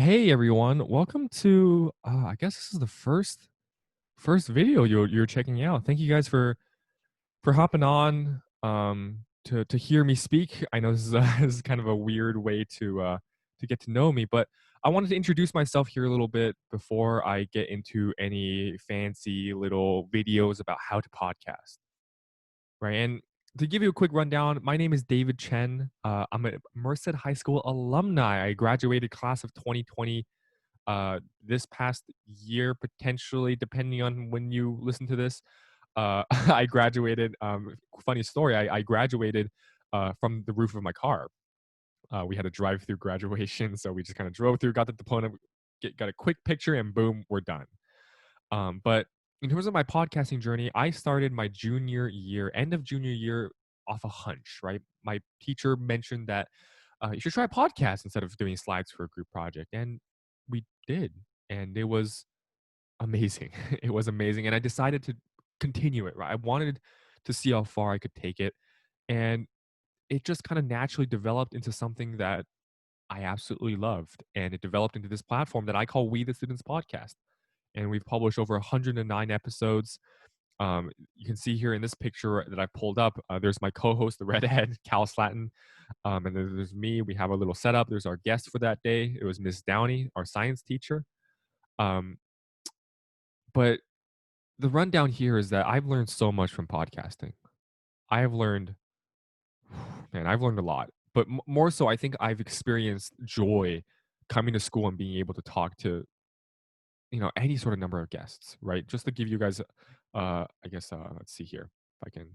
Hey everyone, welcome to I guess this is the first video you're checking out. Thank you guys for hopping on to hear me speak. I know this is this is kind of a weird way to get to know me, but I wanted to introduce myself here a little bit before I get into any fancy little videos about how to podcast, right? And to give you a quick rundown, my name is David Chen. I'm a Merced High School alumni. I graduated class of 2020 this past year, potentially, depending on when you listen to this. I graduated. Funny story. I graduated from the roof of my car. We had a drive-through graduation, so we just kind of drove through, got the diploma, got a quick picture, and boom, we're done. But in terms of my podcasting journey, I started my junior year, end of junior year, off a hunch. Right, my teacher mentioned that you should try a podcast instead of doing slides for a group project, and we did, and it was amazing. It was amazing, and I decided to continue it. Right, I wanted to see how far I could take it, and it just kind of naturally developed into something that I absolutely loved, and it developed into this platform that I call We the Students Podcast. And we've published over 109 episodes. You can see here in this picture that I pulled up, there's my co-host, the redhead, Cal Slatton, and then there's me. We have a little setup. There's our guest for that day. It was Miss Downey, our science teacher. Um, but the rundown here is that I've learned so much from podcasting. I have learned, man, I've learned a lot. But more so, I think I've experienced joy coming to school and being able to talk to any sort of number of guests, right? Just to give you guys, I guess, let's see here if I can.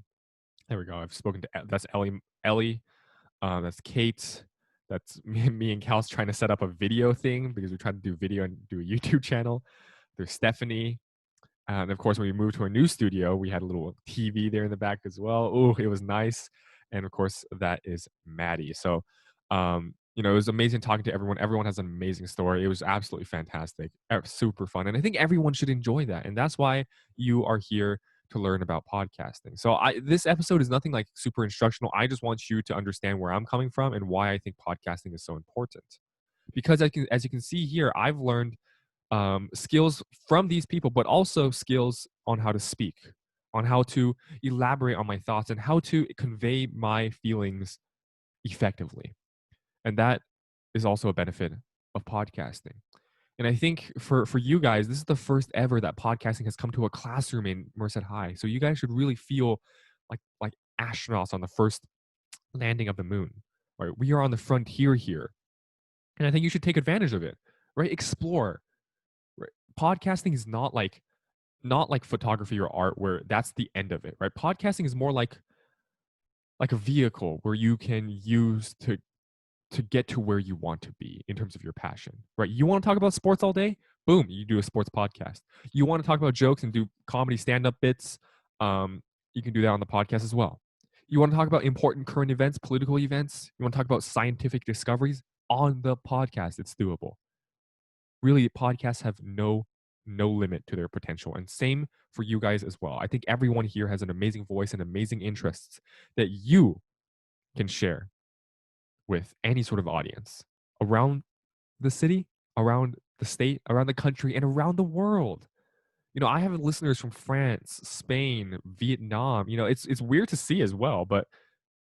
There we go. I've spoken to that's Ellie, that's Kate. That's me and Cal's trying to set up a video thing because we're trying to do video and do a YouTube channel. There's Stephanie. And of course, when we moved to a new studio, we had a little TV there in the back as well. Oh, it was nice. And of course, that is Maddie. So, it was amazing talking to everyone. Everyone has an amazing story. It was absolutely fantastic, super fun. And I think everyone should enjoy that. And that's why you are here to learn about podcasting. So this episode is nothing like super instructional. I just want you to understand where I'm coming from and why I think podcasting is so important. Because as you can see here, I've learned skills from these people, but also skills on how to speak, on how to elaborate on my thoughts, and how to convey my feelings effectively. And that is also a benefit of podcasting. And I think for you guys, this is the first ever that podcasting has come to a classroom in Merced High. So you guys should really feel like astronauts on the first landing of the moon. Right? We are on the frontier here. And I think you should take advantage of it. Right? Explore. Right? Podcasting is not like photography or art where that's the end of it, right? Podcasting is more like a vehicle where you can use to get to where you want to be in terms of your passion, right? You want to talk about sports all day? Boom, you do a sports podcast. You want to talk about jokes and do comedy stand-up bits? You can do that on the podcast as well. You want to talk about important current events, political events? You want to talk about scientific discoveries? On the podcast, it's doable. Really, podcasts have no limit to their potential, and same for you guys as well. I think everyone here has an amazing voice and amazing interests that you can share with any sort of audience around the city, around the state, around the country, and around the world. I have listeners from France, Spain, Vietnam. It's weird to see as well, but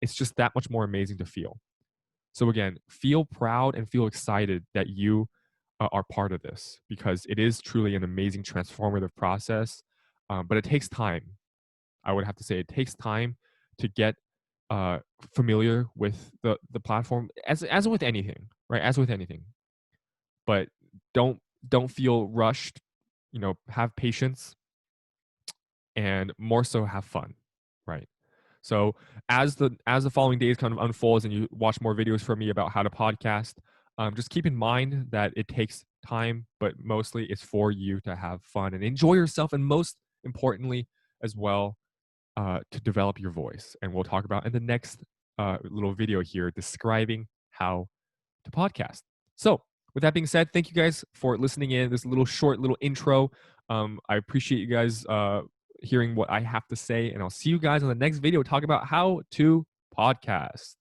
it's just that much more amazing to feel. So again, feel proud and feel excited that you are part of this because it is truly an amazing transformative process. But it takes time. I would have to say it takes time to get uh, familiar with the platform, as with anything, right? As with anything, but don't don't feel rushed. Have patience and more so have fun, right? So as the following days kind of unfolds and you watch more videos from me about how to podcast, just keep in mind that it takes time, but mostly it's for you to have fun and enjoy yourself, and most importantly as well, to develop your voice. And we'll talk about in the next little video here describing how to podcast. So with that being said, thank you guys for listening in this little short little intro. I appreciate you guys hearing what I have to say, and I'll see you guys on the next video talking about how to podcast.